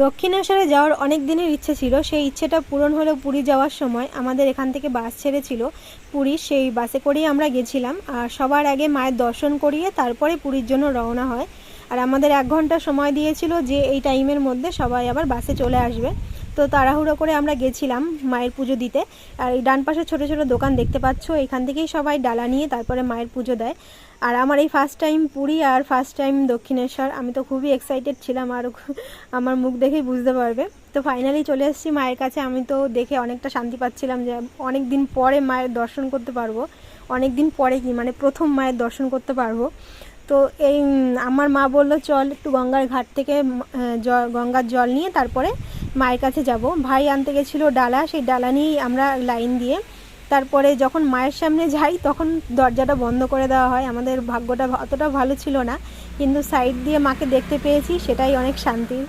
দক্ষিণেশ্বরে যাওয়ার অনেক দিনের ইচ্ছে ছিল, সেই ইচ্ছেটা পূরণ হলো পুরী যাওয়ার সময়। আমাদের এখান থেকে বাস ছেড়েছিল পুরী, সেই বাসে করেই আমরা গেছিলাম। আর সবার আগে মায়ের দর্শন করিয়ে তারপরে পুরীর জন্য রওনা হয়। আর আমাদের 1 ঘন্টা সময় দিয়েছিল যে এই টাইমের মধ্যে সবাই আবার বাসে চলে আসবে। তো তাড়াহুড়ো করে আমরা গেছিলাম মায়ের পুজো দিতে। আর এই ডান পাশে ছোটো ছোটো দোকান দেখতে পাচ্ছ, এখান থেকেই সবাই ডালা নিয়ে তারপরে মায়ের পুজো দেয়। আর আমার এই ফার্স্ট টাইম পুরী আর ফার্স্ট টাইম দক্ষিণেশ্বর, আমি তো খুবই এক্সাইটেড ছিলাম, আর আমার মুখ দেখেই বুঝতে পারবে। তো ফাইনালি চলে এসেছি মায়ের কাছে। আমি তো দেখে অনেকটা শান্তি পাচ্ছিলাম যে অনেক দিন পরে মায়ের দর্শন করতে পারবো। অনেক দিন পরে কি মানে প্রথম মায়ের দর্শন করতে পারবো। তো এই আমার মা বললো চল একটু গঙ্গার ঘাট থেকে গঙ্গার জল নিয়ে তারপরে মায়ের কাছে যাব। ভাই আনতে গেছিলো ডালা, সেই ডালা নিয়েই আমরা লাইন দিয়ে তারপরে যখন মায়ের সামনে যাই তখন দরজাটা বন্ধ করে দেওয়া হয়। আমাদের ভাগ্যটা অতটা ভালো ছিল না, কিন্তু সাইড দিয়ে মাকে দেখতে পেয়েছি, সেটাই অনেক শান্তির।